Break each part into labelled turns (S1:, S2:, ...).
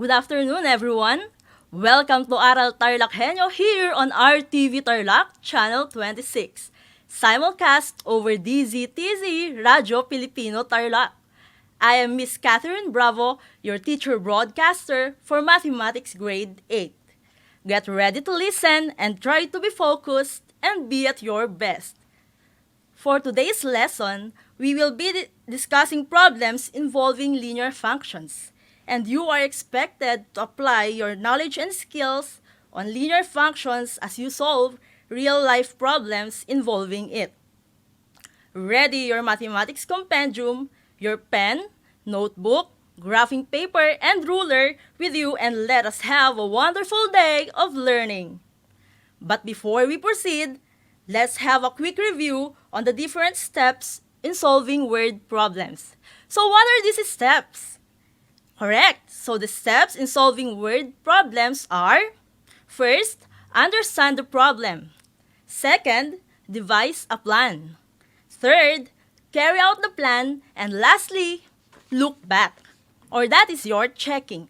S1: Good afternoon, everyone. Welcome to Aral Tarlac here on RTV Tarlac, Channel 26. Simulcast over DZTZ Radio Filipino Tarlac. I am Miss Catherine Bravo, your teacher broadcaster for Mathematics Grade 8. Get ready to listen and try to be focused and be at your best. For today's lesson, we will be discussing problems involving linear functions, and you are expected to apply your knowledge and skills on linear functions as you solve real-life problems involving it. Ready your mathematics compendium, your pen, notebook, graphing paper, and ruler with you, and let us have a wonderful day of learning. But before we proceed, let's have a quick review on the different steps in solving word problems. So what are these steps? Correct. So the steps in solving word problems are: first, understand the problem. Second, devise a plan. Third, carry out the plan. And lastly, look back. Or that is your checking.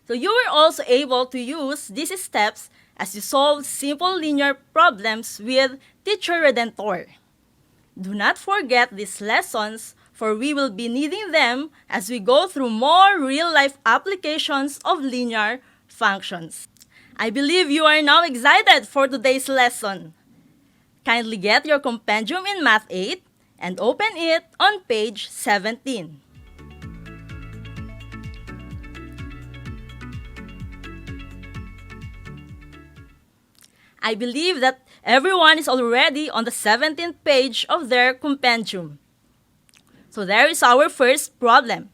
S1: So you were also able to use these steps as you solve simple linear problems with Teacher Redentor. Do not forget these lessons, for we will be needing them as we go through more real-life applications of linear functions. I believe you are now excited for today's lesson. Kindly get your compendium in Math 8 and open it on page 17. I believe that everyone is already on the 17th page of their compendium. So there is our first problem.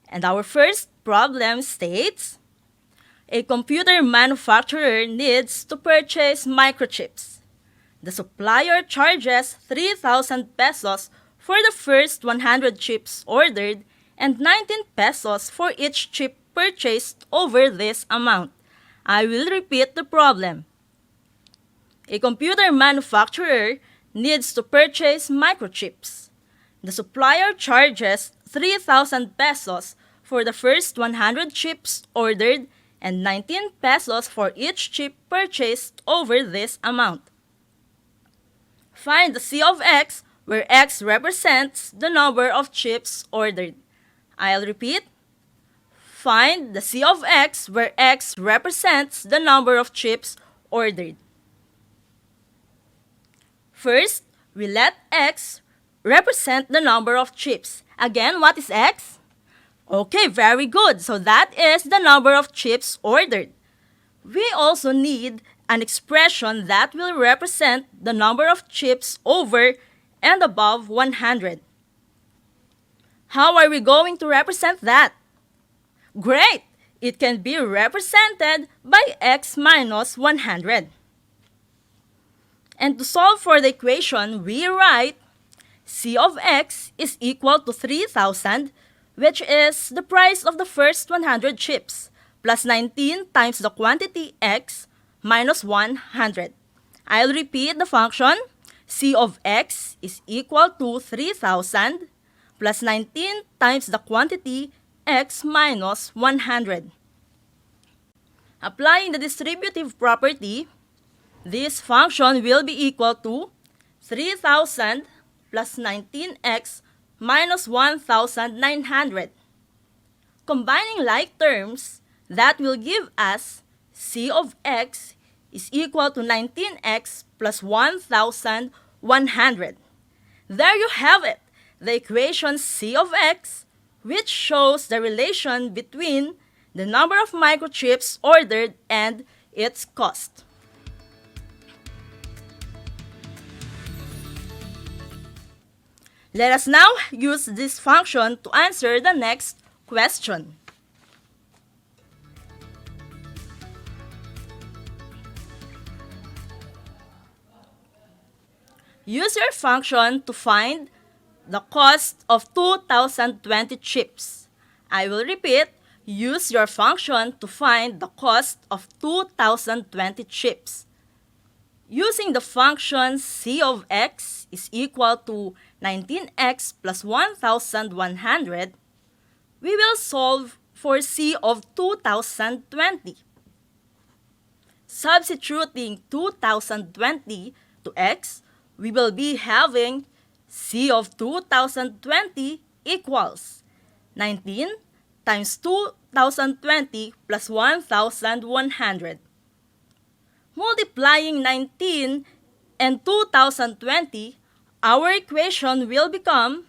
S1: And our first problem states, a computer manufacturer needs to purchase microchips. The supplier charges 3,000 pesos for the first 100 chips ordered and 19 pesos for each chip purchased over this amount. I will repeat the problem. A computer manufacturer needs to purchase microchips. The supplier charges 3,000 pesos for the first 100 chips ordered and 19 pesos for each chip purchased over this amount. Find the C of X where X represents the number of chips ordered. I'll repeat. Find the C of X where X represents the number of chips ordered. First, we let X represent the number of chips. Again, what is X? Okay, very good. So that is the number of chips ordered. We also need an expression that will represent the number of chips over and above 100. How are we going to represent that? Great! It can be represented by X minus 100. And to solve for the equation, we write C of X is equal to 3,000, which is the price of the first 100 chips, plus 19 times the quantity X minus 100. I'll repeat the function. C of X is equal to 3,000 plus 19 times the quantity X minus 100. Applying the distributive property, this function will be equal to 3,000 plus 19x minus 1,900. Combining like terms, that will give us C of X is equal to 19x plus 1,100. There you have it, the equation C of X, which shows the relation between the number of microchips ordered and its cost. Let us now use this function to answer the next question. Use your function to find the cost of 2,020 chips. I will repeat, use your function to find the cost of 2,020 chips. Using the function C of X is equal to 19x plus 1,100, we will solve for C of 2020. Substituting 2020 to x, we will be having C of 2020 equals 19 times 2020 plus 1,100. Multiplying 19 and 2020, our equation will become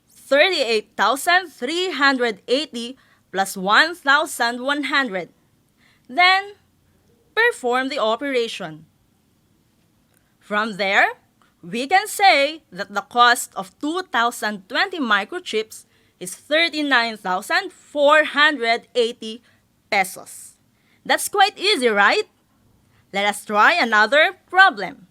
S1: 38,380 plus 1,100. Then, perform the operation. From there, we can say that the cost of 2020 microchips is 39,480 pesos. That's quite easy, right? Let us try another problem.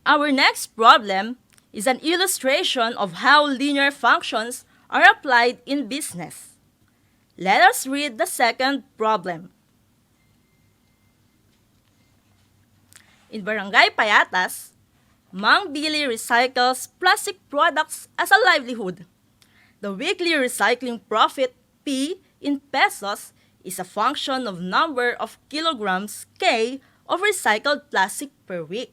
S1: Our next problem is an illustration of how linear functions are applied in business. Let us read the second problem. In Barangay Payatas, Mang Billy recycles plastic products as a livelihood. The weekly recycling profit, P, in pesos is a function of number of kilograms, K, of recycled plastic per week.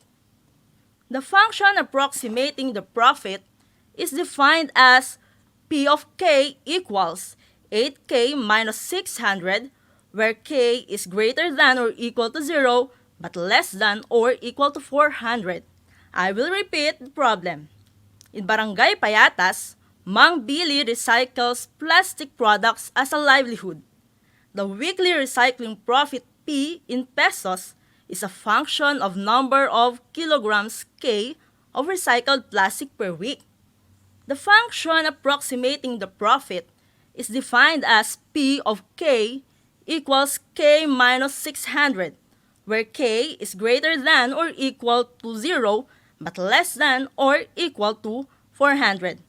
S1: The function approximating the profit is defined as P of K equals 8K minus 600, where K is greater than or equal to 0 but less than or equal to 400. I will repeat the problem. In Barangay Payatas, Mang Billy recycles plastic products as a livelihood. The weekly recycling profit P in pesos is a function of number of kilograms K of recycled plastic per week. The function approximating the profit is defined as P of K equals K minus 600, where K is greater than or equal to 0 but less than or equal to 400.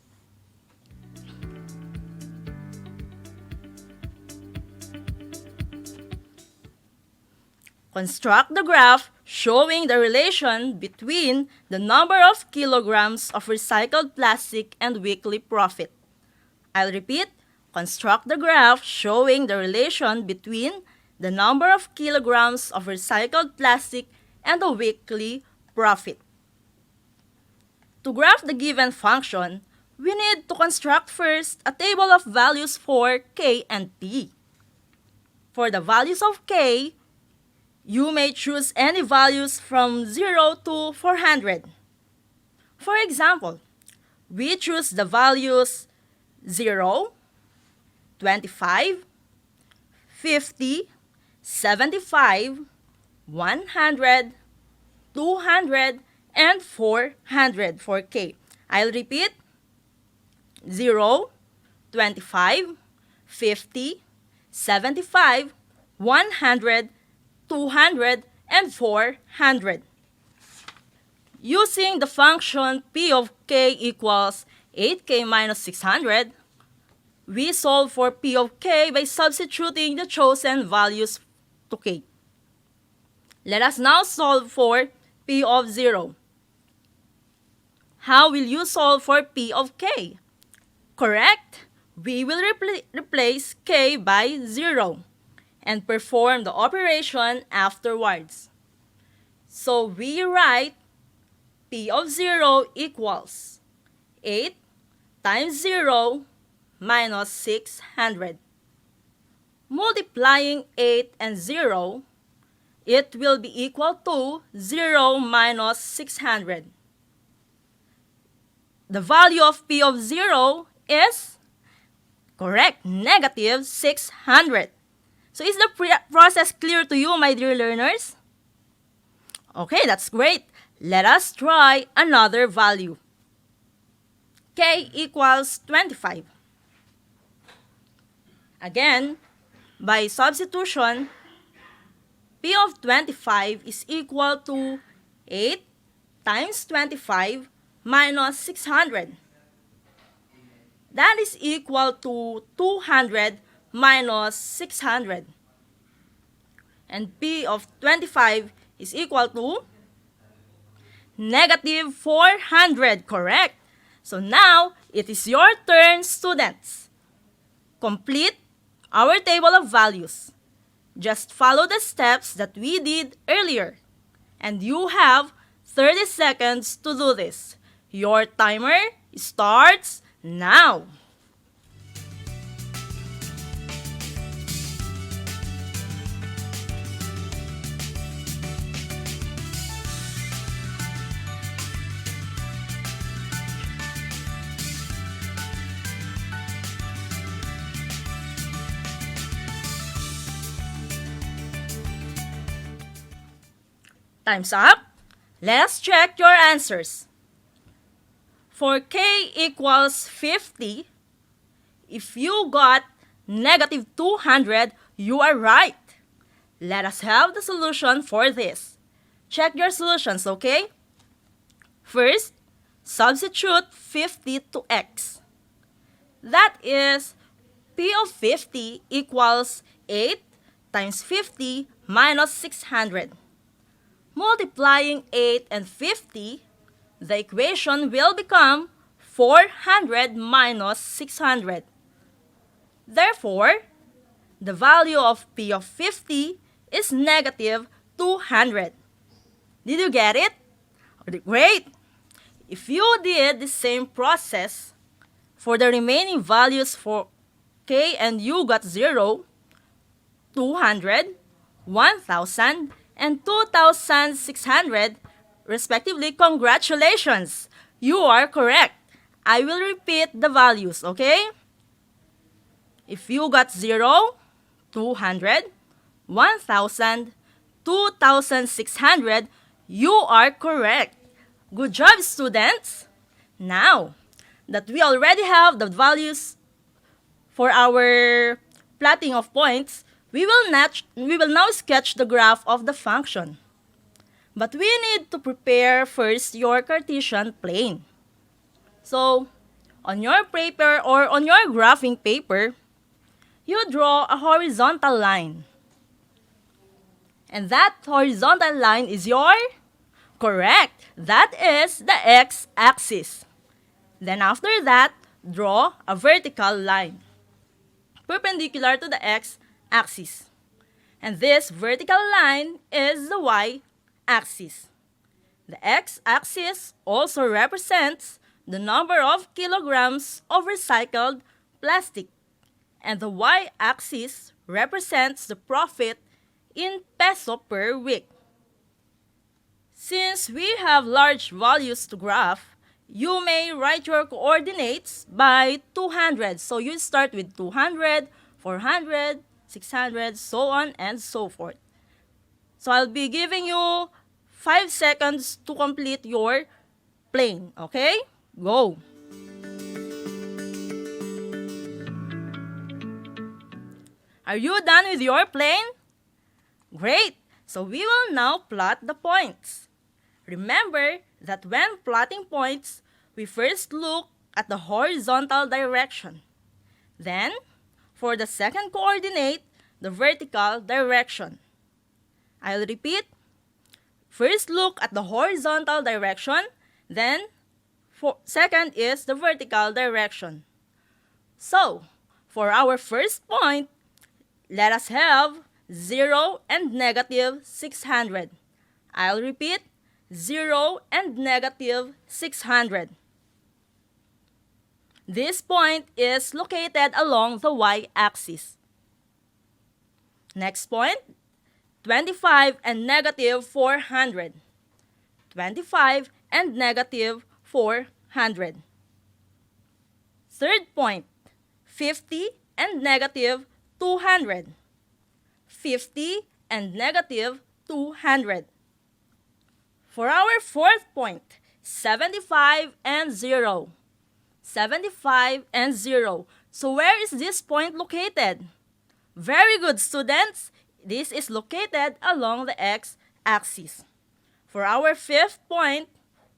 S1: Construct the graph showing the relation between the number of kilograms of recycled plastic and weekly profit. I'll repeat, construct the graph showing the relation between the number of kilograms of recycled plastic and the weekly profit. To graph the given function, we need to construct first a table of values for K and P. For the values of K, you may choose any values from 0 to 400. For example, we choose the values 0, 25, 50, 75, 100, 200, and 400 for K. I'll repeat, 0, 25, 50, 75, 100, 200, and 400. Using the function P of K equals 8K minus 600, we solve for P of K by substituting the chosen values to K. Let us now solve for P of 0. How will you solve for P of K? Correct! We will replace K by 0 and perform the operation afterwards. So we write P of 0 equals 8 times 0 minus 600. Multiplying 8 and 0, it will be equal to 0 minus 600. The value of P of 0 is, correct, negative 600. So is the process clear to you, my dear learners? Okay, that's great. Let us try another value. K equals 25. Again, by substitution, P of 25 is equal to 8 times 25 minus 600. That is equal to 200 minus 600. And P of 25 is equal to negative 400, correct? So now, it is your turn, students. Complete our table of values. Just follow the steps that we did earlier. And you have 30 seconds to do this. Your timer starts now. Time's up. Let's check your answers. For k equals 50, if you got negative 200, you are right. Let us have the solution for this. Check your solutions, okay? First, substitute 50 to x. That is, p of 50 equals 8 times 50 minus 600. Multiplying 8 and 50, the equation will become 400 minus 600. Therefore, the value of p of 50 is negative 200. Did you get it? Great! If you did the same process for the remaining values for k and you got 0, 200, 1,000, and 2,600, respectively, congratulations! You are correct. I will repeat the values, okay? If you got 0, 200, 1,000, 2,600, you are correct. Good job, students! Now, that we already have the values for our plotting of points, we will now sketch the graph of the function. But we need to prepare first your Cartesian plane. So, on your paper or on your graphing paper, you draw a horizontal line. And that horizontal line is your? Correct! That is the x-axis. Then after that, draw a vertical line perpendicular to the x-axis. And this vertical line is the y-axis. The x-axis also represents the number of kilograms of recycled plastic. And the y-axis represents the profit in peso per week. Since we have large values to graph, you may write your coordinates by 200. So you start with 200, 400, 600, so on and so forth. So I'll be giving you 5 seconds to complete your plane. Okay? Go! Are you done with your plane? Great! So we will now plot the points. Remember that when plotting points, we first look at the horizontal direction. Then, for the second coordinate, the vertical direction. I'll repeat. First look at the horizontal direction, then second is the vertical direction. So, for our first point, let us have 0 and negative 600. I'll repeat, 0 and negative 600. This point is located along the y-axis. Next point, 25 and negative 400. 25 and negative 400. Third point, 50 and negative 200. 50 and negative 200. For our fourth point, 75 and 0. 75 and 0. So where is this point located? Very good, students. This is located along the x-axis. For our fifth point,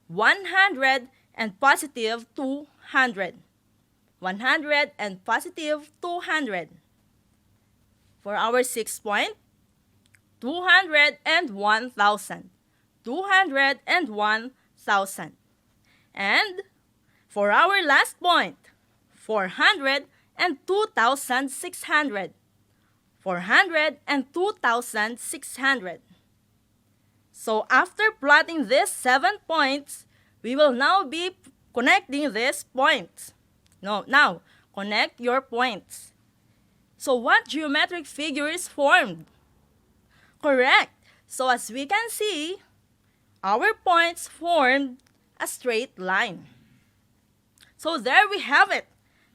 S1: 100 and positive 200. 100 and positive 200. For our sixth point, 200 and 1,000. 200 and 1,000. And For our last point, 400 and 2,600. 400 and 2,600. So after plotting these 7 points, we will now be connecting these points. Now, connect your points. So what geometric figure is formed? Correct. So as we can see, our points formed a straight line. So there we have it.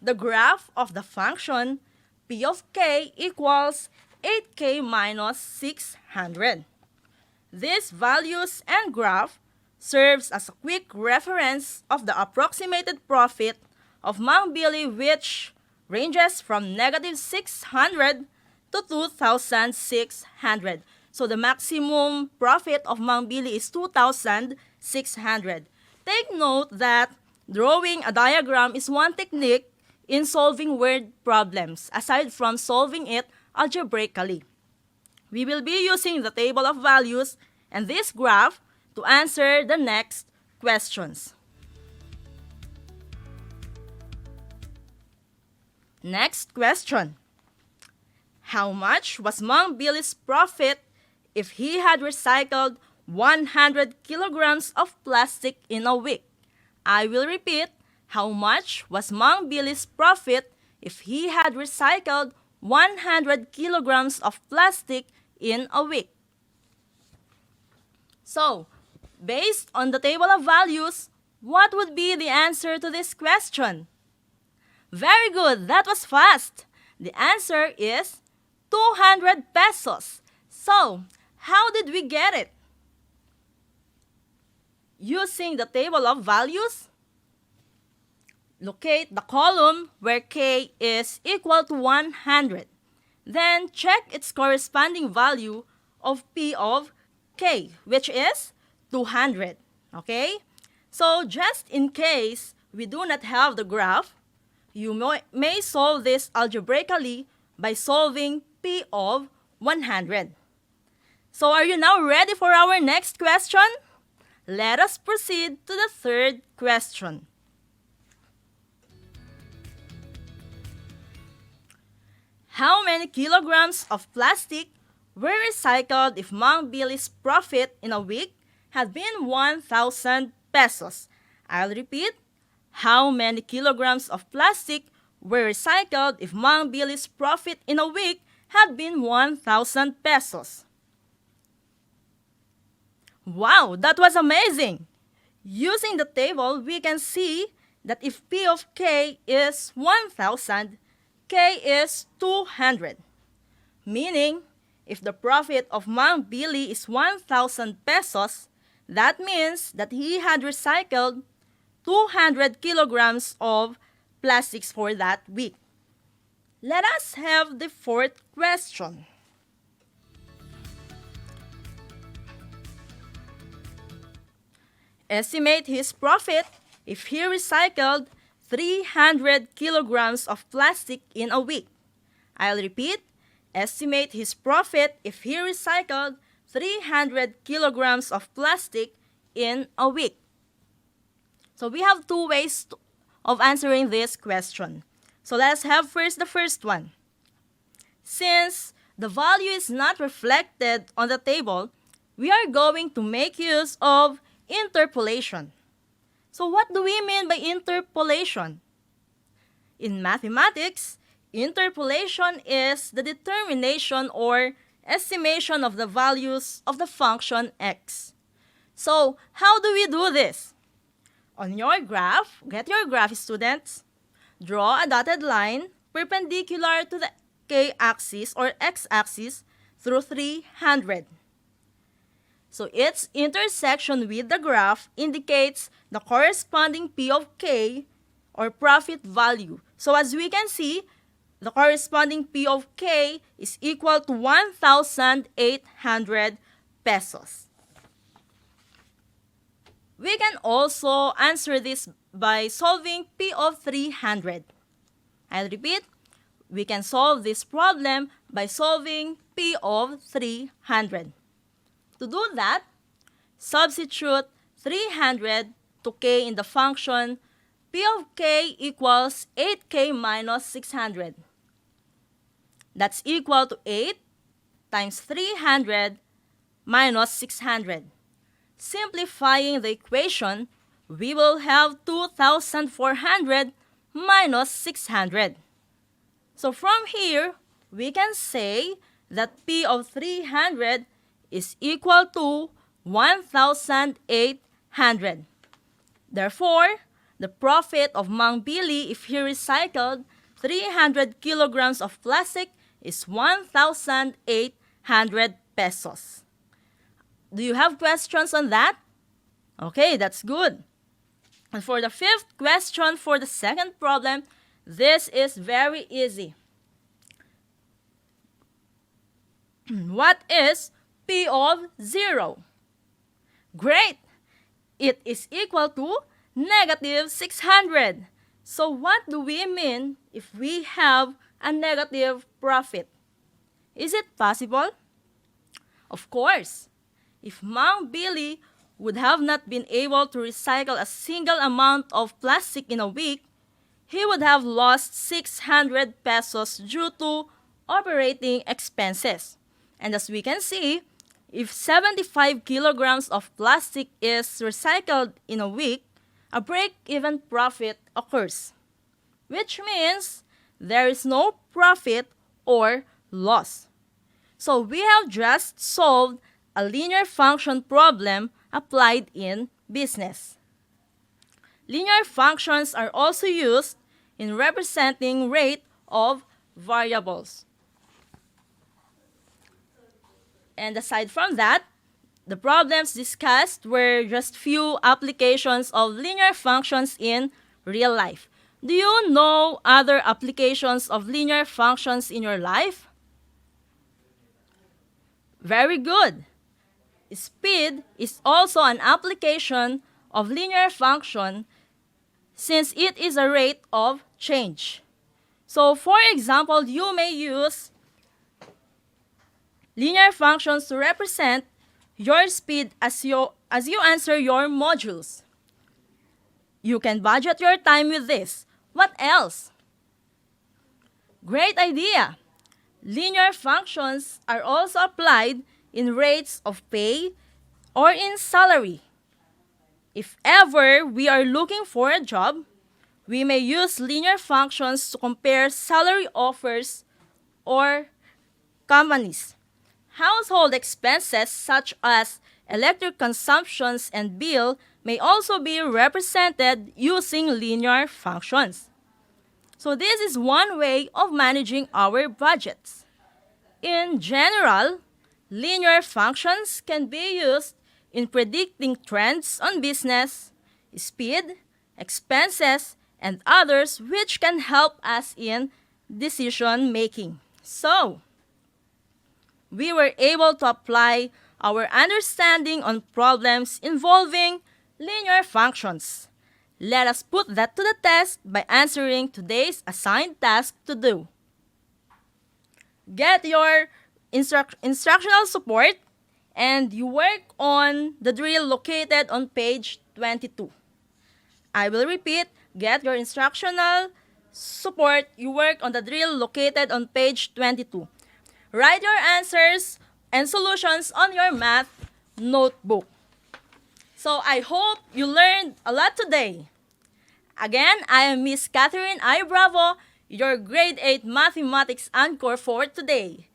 S1: The graph of the function p of k equals 8k minus 600. These values and graph serves as a quick reference of the approximated profit of Mang Billy, which ranges from negative 600 to 2,600. So the maximum profit of Mang Billy is 2,600. Take note that drawing a diagram is one technique in solving word problems, aside from solving it algebraically. We will be using the table of values and this graph to answer the next questions. Next question. How much was Mang Billy's profit if he had recycled 100 kilograms of plastic in a week? I will repeat. How much was Mang Billy's profit if he had recycled 100 kilograms of plastic in a week? So, based on the table of values, what would be the answer to this question? Very good, that was fast. The answer is 200 pesos. So, how did we get it? Using the table of values, locate the column where k is equal to 100. Then check its corresponding value of p of k, which is 200. Okay? So just in case we do not have the graph, you may solve this algebraically by solving p of 100. So are you now ready for our next question? Let us proceed to the third question. How many kilograms of plastic were recycled if Mang Billy's profit in a week had been 1,000 pesos? I'll repeat. How many kilograms of plastic were recycled if Mang Billy's profit in a week had been 1,000 pesos? Wow, that was amazing! Using the table, we can see that if P of K is 1,000, K is 200. Meaning, if the profit of Mang Billy is 1,000 pesos, that means that he had recycled 200 kilograms of plastics for that week. Let us have the fourth question. Estimate his profit if he recycled 300 kilograms of plastic in a week. I'll repeat. Estimate his profit if he recycled 300 kilograms of plastic in a week. So we have two ways of answering this question. So let's have first the first one. Since the value is not reflected on the table, we are going to make use of interpolation. So what do we mean by interpolation? In mathematics, interpolation is the determination or estimation of the values of the function x. So how do we do this? On your graph, get your graph, students. Draw a dotted line perpendicular to the k-axis or x-axis through 300. So its intersection with the graph indicates the corresponding P of K or profit value. So as we can see, the corresponding P of K is equal to 1,800 pesos. We can also answer this by solving P of 300. I'll repeat. We can solve this problem by solving P of 300. To do that, substitute 300 to k in the function P P of k equals 8k minus 600. That's equal to 8 times 300 minus 600. Simplifying the equation, we will have 2,400 minus 600. So from here, we can say that P of 300 is equal to 1,800. Therefore, the profit of Mang Billy if he recycled 300 kilograms of plastic is 1,800 pesos. Do you have questions on that? Okay, that's good. And for the fifth question for the second problem, this is very easy. What is P of 0? Great! It is equal to negative 600. So what do we mean if we have a negative profit? Is it possible? Of course. If Mang Billy would have not been able to recycle a single amount of plastic in a week, he would have lost 600 pesos due to operating expenses. And as we can see, if 75 kilograms of plastic is recycled in a week, a break-even profit occurs, which means there is no profit or loss. So we have just solved a linear function problem applied in business. Linear functions are also used in representing rate of variables. And aside from that, the problems discussed were just few applications of linear functions in real life. Do you know other applications of linear functions in your life? Very good. Speed is also an application of linear function since it is a rate of change. So for example, you may use linear functions to represent your speed as you answer your modules. You can budget your time with this. What else? Great idea! Linear functions are also applied in rates of pay or in salary. If ever we are looking for a job, we may use linear functions to compare salary offers or companies. Household expenses such as electric consumptions and bill may also be represented using linear functions. So this is one way of managing our budgets. In general, linear functions can be used in predicting trends on business, speed, expenses, and others which can help us in decision making. So, we were able to apply our understanding on problems involving linear functions. Let us put that to the test by answering today's assigned task to do. Get your instructional support and you work on the drill located on page 22. I will repeat, get your instructional support, you work on the drill located on page 22. Write your answers and solutions on your math notebook. So I hope you learned a lot today. Again, I am Miss Katherince I. Bravo, your grade 8 mathematics anchor for today.